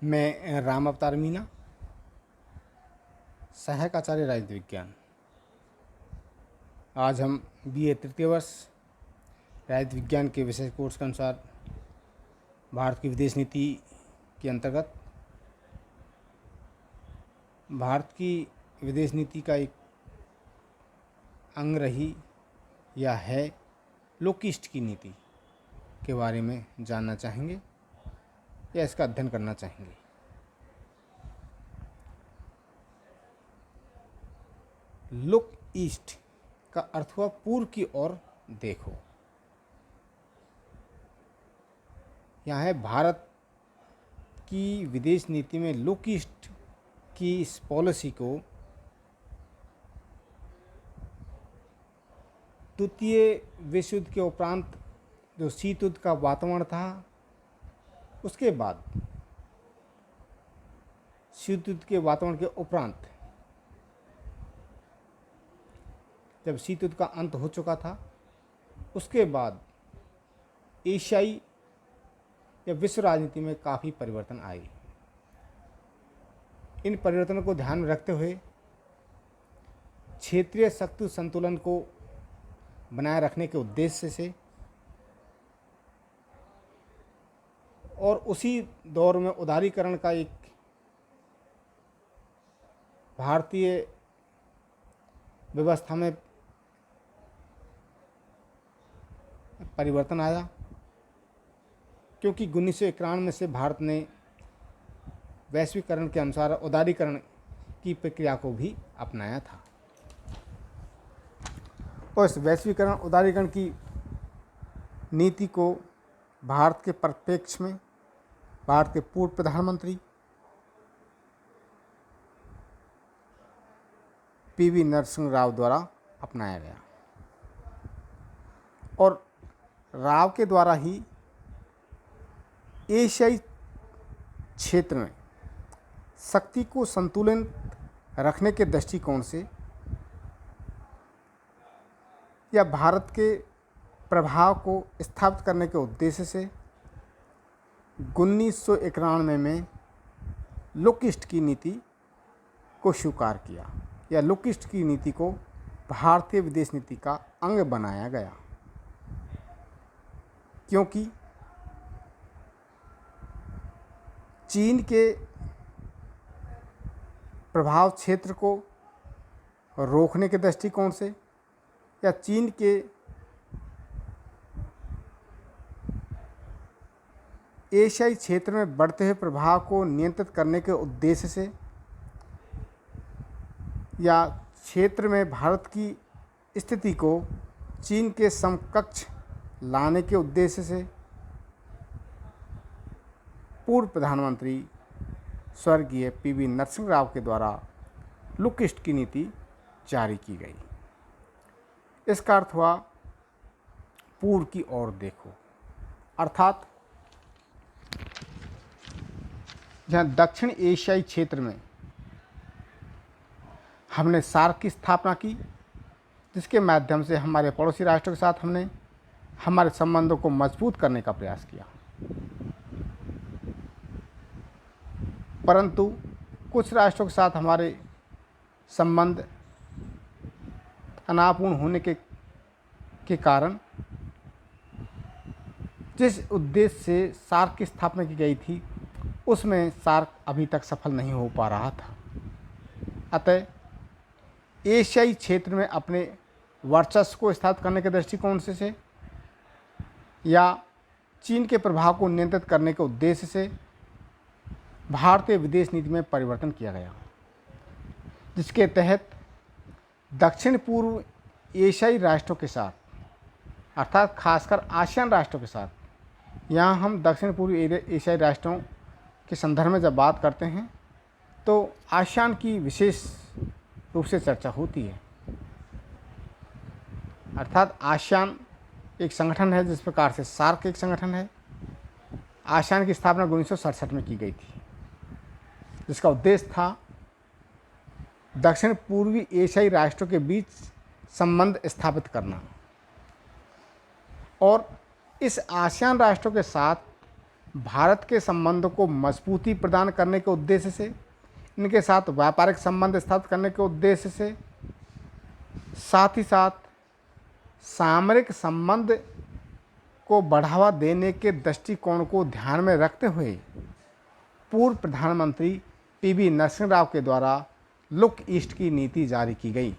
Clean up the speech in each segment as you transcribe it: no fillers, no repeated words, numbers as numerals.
मैं राम अवतार मीना, सहायक आचार्य राजनीति विज्ञान। आज हम BA तृतीय वर्ष राजनीति विज्ञान के विषय कोर्स के अनुसार भारत की विदेश नीति के अंतर्गत भारत की विदेश नीति का एक अंग रही या है लुक ईस्ट की नीति के बारे में जानना चाहेंगे या इसका अध्ययन करना चाहेंगे। लुक ईस्ट का अर्थ हुआ पूर्व की ओर देखो। यहाँ है भारत की विदेश नीति में लुक ईस्ट की इस पॉलिसी को द्वितीय विश्व युद्ध के उपरांत जो शीत युद्ध का वातावरण था, उसके बाद शीत युद्ध के वातावरण के उपरांत जब शीत युद्ध का अंत हो चुका था, उसके बाद एशियाई या विश्व राजनीति में काफ़ी परिवर्तन आए। इन परिवर्तनों को ध्यान में रखते हुए क्षेत्रीय शक्ति संतुलन को बनाए रखने के उद्देश्य से और उसी दौर में उदारीकरण का एक भारतीय व्यवस्था में परिवर्तन आया, क्योंकि 1991 से भारत ने वैश्वीकरण के अनुसार उदारीकरण की प्रक्रिया को भी अपनाया था। और इस वैश्वीकरण उदारीकरण की नीति को भारत के परिप्रेक्ष्य में भारत के पूर्व प्रधानमंत्री PV नरसिंह राव द्वारा अपनाया गया और राव के द्वारा ही एशियाई क्षेत्र में शक्ति को संतुलित रखने के दृष्टिकोण से या भारत के प्रभाव को स्थापित करने के उद्देश्य से 1991 में लुक ईस्ट की नीति को स्वीकार किया या लुक ईस्ट की नीति को भारतीय विदेश नीति का अंग बनाया गया, क्योंकि चीन के प्रभाव क्षेत्र को रोकने के दृष्टिकोण से या चीन के एशियाई क्षेत्र में बढ़ते हुए प्रभाव को नियंत्रित करने के उद्देश्य से या क्षेत्र में भारत की स्थिति को चीन के समकक्ष लाने के उद्देश्य से पूर्व प्रधानमंत्री स्वर्गीय PV नरसिंह राव के द्वारा लुक ईस्ट की नीति जारी की गई। इसका अर्थ हुआ पूर्व की ओर देखो, अर्थात जहाँ दक्षिण एशियाई क्षेत्र में हमने सार्क की स्थापना की, जिसके माध्यम से हमारे पड़ोसी राष्ट्रों के साथ हमने हमारे संबंधों को मजबूत करने का प्रयास किया, परंतु कुछ राष्ट्रों के साथ हमारे संबंध तनावपूर्ण होने के कारण जिस उद्देश्य से सार्क की स्थापना की गई थी, उसमें सार्क अभी तक सफल नहीं हो पा रहा था। अतः एशियाई क्षेत्र में अपने वर्चस्व को स्थापित करने के दृष्टिकोण से या चीन के प्रभाव को नियंत्रित करने के उद्देश्य से भारतीय विदेश नीति में परिवर्तन किया गया, जिसके तहत दक्षिण पूर्व एशियाई राष्ट्रों के साथ, अर्थात खासकर आसियान राष्ट्रों के साथ, यहाँ हम दक्षिण पूर्व एशियाई राष्ट्रों के संदर्भ में जब बात करते हैं तो आसियान की विशेष रूप से चर्चा होती है। अर्थात आसियान एक संगठन है, जिस प्रकार से सार्क एक संगठन है। आसियान की स्थापना 1967 में की गई थी, जिसका उद्देश्य था दक्षिण पूर्वी एशियाई राष्ट्रों के बीच संबंध स्थापित करना और इस आसियान राष्ट्रों के साथ भारत के संबंधों को मजबूती प्रदान करने के उद्देश्य से, इनके साथ व्यापारिक संबंध स्थापित करने के उद्देश्य से, साथ ही साथ सामरिक संबंध को बढ़ावा देने के दृष्टिकोण को ध्यान में रखते हुए पूर्व प्रधानमंत्री पीवी नरसिंह राव के द्वारा लुक ईस्ट की नीति जारी की गई,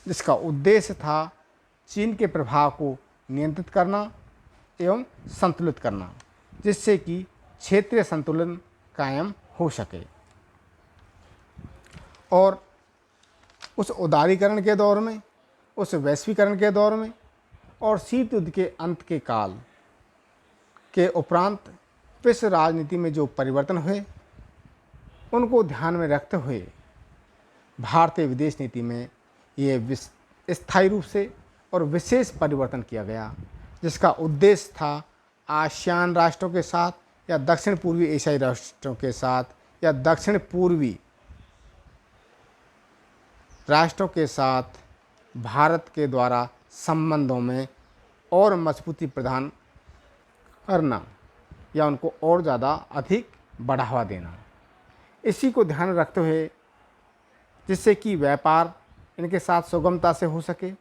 जिसका उद्देश्य था चीन के प्रभाव को नियंत्रित करना एवं संतुलित करना, जिससे कि क्षेत्रीय संतुलन कायम हो सके। और उस उदारीकरण के दौर में, उस वैश्वीकरण के दौर में और शीत युद्ध के अंत के काल के उपरांत विश्व राजनीति में जो परिवर्तन हुए, उनको ध्यान में रखते हुए भारतीय विदेश नीति में ये स्थायी रूप से और विशेष परिवर्तन किया गया, जिसका उद्देश्य था आसियान राष्ट्रों के साथ या दक्षिण पूर्वी एशियाई राष्ट्रों के साथ या दक्षिण पूर्वी राष्ट्रों के साथ भारत के द्वारा संबंधों में और मजबूती प्रदान करना या उनको और ज़्यादा अधिक बढ़ावा देना। इसी को ध्यान रखते हुए जिससे कि व्यापार इनके साथ सुगमता से हो सके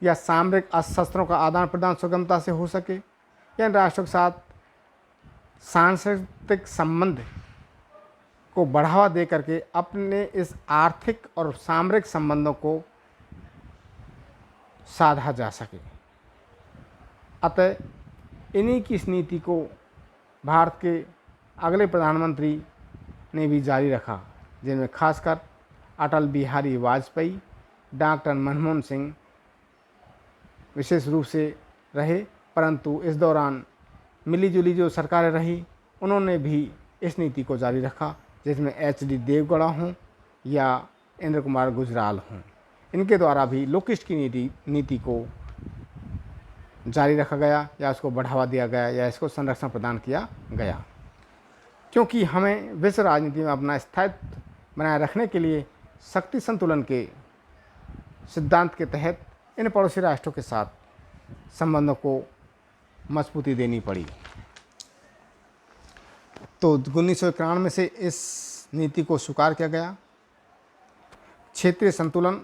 या सामरिक अस्त्रों का आदान प्रदान सुगमता से हो सके या इन राष्ट्रों के साथ सांस्कृतिक संबंध को बढ़ावा दे करके अपने इस आर्थिक और सामरिक संबंधों को साधा जा सके। अतः इन्हीं की इस नीति को भारत के अगले प्रधानमंत्री ने भी जारी रखा, जिनमें खासकर अटल बिहारी वाजपेयी, डॉक्टर मनमोहन सिंह विशेष रूप से रहे, परंतु इस दौरान मिलीजुली जो सरकारें रही उन्होंने भी इस नीति को जारी रखा, जिसमें एच.डी. देवगौड़ा हों या इंद्र कुमार गुजराल हों। इनके द्वारा भी लुक ईस्ट की नीति को जारी रखा गया या उसको बढ़ावा दिया गया या इसको संरक्षण प्रदान किया गया, क्योंकि हमें विश्व राजनीति में अपना स्थायित्व बनाए रखने के लिए शक्ति संतुलन के सिद्धांत के तहत इन पड़ोसी राष्ट्रों के साथ संबंधों को मजबूती देनी पड़ी। तो 1991 से इस नीति को स्वीकार किया गया। क्षेत्रीय संतुलन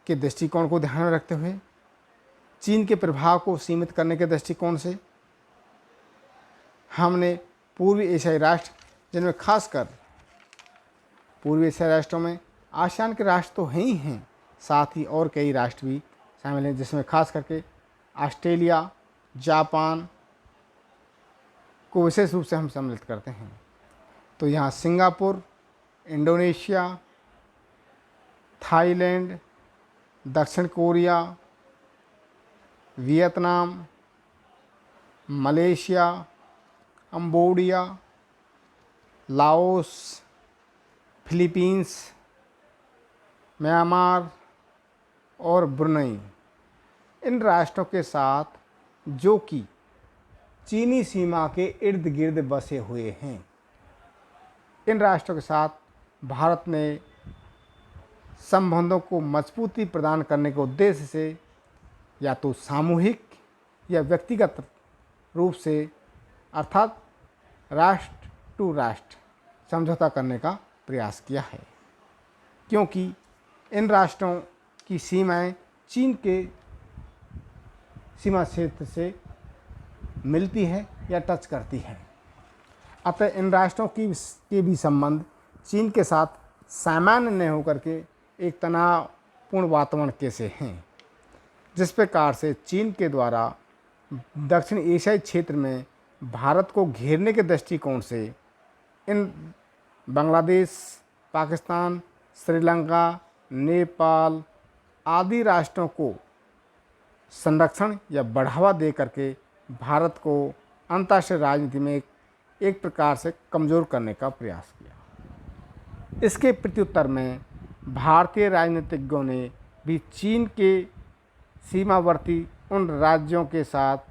के दृष्टिकोण को ध्यान में रखते हुए चीन के प्रभाव को सीमित करने के दृष्टिकोण से हमने पूर्वी एशियाई राष्ट्र, जिनमें खासकर पूर्वी एशियाई राष्ट्रों में आसियान के राष्ट्र तो हैं ही हैं, साथ ही और कई राष्ट्र भी शामिल हैं, जिसमें खास करके ऑस्ट्रेलिया, जापान को विशेष रूप से हम सम्मिलित करते हैं। तो यहाँ सिंगापुर, इंडोनेशिया, थाईलैंड, दक्षिण Korea, Vietnam, Malaysia, Cambodia, Laos, Philippines, Myanmar और ब्रुनेई, इन राष्ट्रों के साथ जो कि चीनी सीमा के इर्द गिर्द बसे हुए हैं, इन राष्ट्रों के साथ भारत ने संबंधों को मजबूती प्रदान करने के उद्देश्य से या तो सामूहिक या व्यक्तिगत रूप से अर्थात राष्ट्र टू राष्ट्र समझौता करने का प्रयास किया है, क्योंकि इन राष्ट्रों की सीमाएं चीन के सीमा क्षेत्र से मिलती है या टच करती है। अतः इन राष्ट्रों के भी संबंध चीन के साथ सामान्य न होकर के एक तनावपूर्ण वातावरण कैसे हैं, जिस प्रकार से चीन के द्वारा दक्षिण एशियाई क्षेत्र में भारत को घेरने के दृष्टिकोण से इन बांग्लादेश, पाकिस्तान, श्रीलंका, नेपाल आदि राष्ट्रों को संरक्षण या बढ़ावा दे करके भारत को अंतर्राष्ट्रीय राजनीति में एक प्रकार से कमज़ोर करने का प्रयास किया। इसके प्रत्युत्तर में भारतीय राजनीतिज्ञों ने भी चीन के सीमावर्ती उन राज्यों के साथ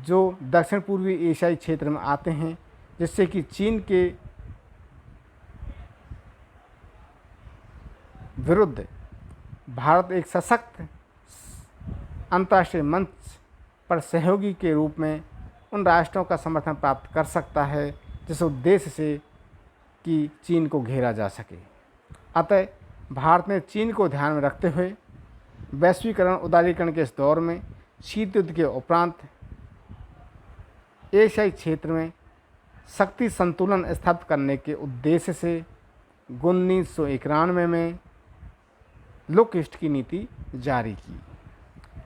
जो दक्षिण पूर्वी एशियाई क्षेत्र में आते हैं, जिससे कि चीन के विरुद्ध भारत एक सशक्त अंतर्राष्ट्रीय मंच पर सहयोगी के रूप में उन राष्ट्रों का समर्थन प्राप्त कर सकता है जिस उद्देश्य से कि चीन को घेरा जा सके। अतः भारत ने चीन को ध्यान में रखते हुए वैश्वीकरण उदारीकरण के इस दौर में शीत युद्ध के उपरांत एशियाई क्षेत्र में शक्ति संतुलन स्थापित करने के उद्देश्य से 1991 में लुक ईस्ट की नीति जारी की।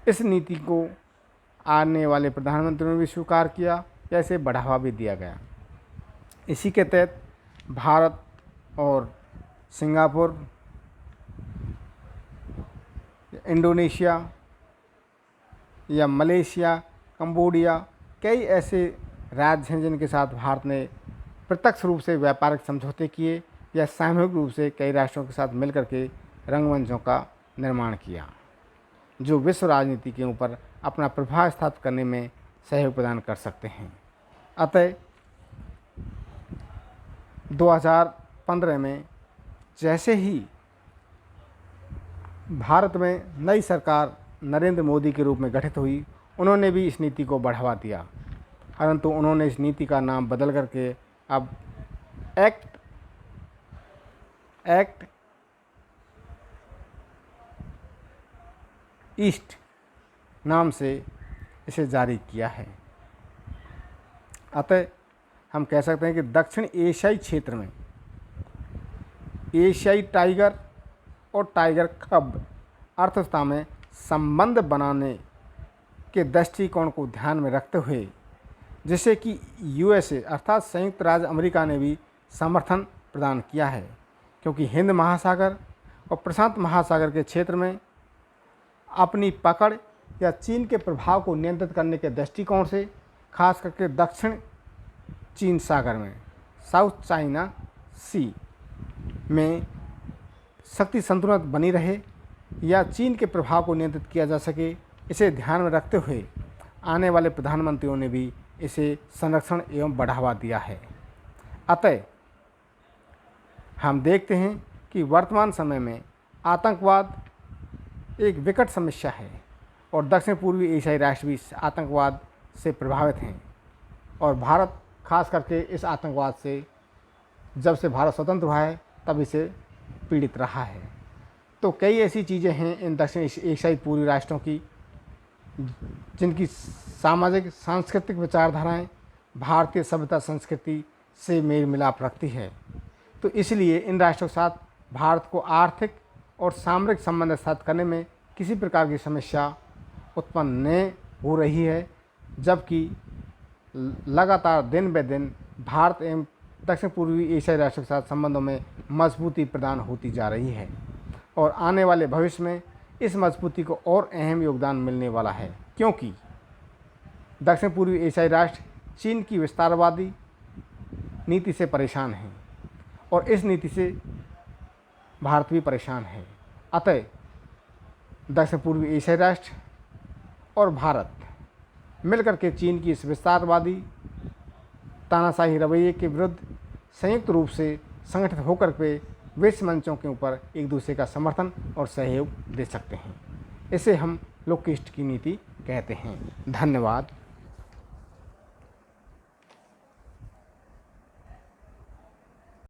इस नीति को आने वाले प्रधानमंत्रियों ने भी स्वीकार किया या इसे बढ़ावा भी दिया गया। इसी के तहत भारत और सिंगापुर, इंडोनेशिया या मलेशिया, कंबोडिया कई ऐसे राज्य हैं जिनके साथ भारत ने प्रत्यक्ष रूप से व्यापारिक समझौते किए या सामूहिक रूप से कई राष्ट्रों के साथ मिलकर के रंगमंचों का निर्माण किया, जो विश्व राजनीति के ऊपर अपना प्रभाव स्थापित करने में सहयोग प्रदान कर सकते हैं। अतः 2015 में जैसे ही भारत में नई सरकार नरेंद्र मोदी के रूप में गठित हुई, उन्होंने भी इस नीति को बढ़ावा दिया, परंतु उन्होंने इस नीति का नाम बदल करके अब एक्ट ईस्ट नाम से इसे जारी किया है। अतः हम कह सकते हैं कि दक्षिण एशियाई क्षेत्र में एशियाई टाइगर और टाइगर कब अर्थव्यवस्था में संबंध बनाने के दृष्टिकोण को ध्यान में रखते हुए, जिसे कि यूएसए अर्थात संयुक्त राज्य अमेरिका ने भी समर्थन प्रदान किया है, क्योंकि हिंद महासागर और प्रशांत महासागर के क्षेत्र में अपनी पकड़ या चीन के प्रभाव को नियंत्रित करने के दृष्टिकोण से, खास करके दक्षिण चीन सागर में साउथ चाइना सी में शक्ति संतुलन बनी रहे या चीन के प्रभाव को नियंत्रित किया जा सके, इसे ध्यान में रखते हुए आने वाले प्रधानमंत्रियों ने भी इसे संरक्षण एवं बढ़ावा दिया है। अतः हम देखते हैं कि वर्तमान समय में आतंकवाद एक विकट समस्या है और दक्षिण पूर्वी एशियाई राष्ट्र भी आतंकवाद से प्रभावित हैं, और भारत खास करके इस आतंकवाद से जब से भारत स्वतंत्र हुआ है तब इसे पीड़ित रहा है। तो कई ऐसी चीज़ें हैं इन दक्षिण एशियाई पूर्वी राष्ट्रों की जिनकी सामाजिक सांस्कृतिक विचारधाराएं भारतीय सभ्यता संस्कृति से मेल मिलाप रखती है। तो इसलिए इन राष्ट्रों के साथ भारत को आर्थिक और सामरिक संबंध स्थापित करने में किसी प्रकार की समस्या उत्पन्न न हो रही है, जबकि लगातार दिन ब दिन भारत एवं दक्षिण पूर्वी एशियाई राष्ट्रों के साथ संबंधों में मजबूती प्रदान होती जा रही है और आने वाले भविष्य में इस मजबूती को और अहम योगदान मिलने वाला है, क्योंकि दक्षिण पूर्वी एशियाई राष्ट्र चीन की विस्तारवादी नीति से परेशान हैं और इस नीति से भारत भी परेशान है। अतः दक्षिण पूर्वी एशियाई राष्ट्र और भारत मिलकर के चीन की इस विस्तारवादी तानाशाही रवैये के विरुद्ध संयुक्त रूप से संगठित होकर के विश्व मंचों के ऊपर एक दूसरे का समर्थन और सहयोग दे सकते हैं। इसे हम लुक ईस्ट की नीति कहते हैं। धन्यवाद।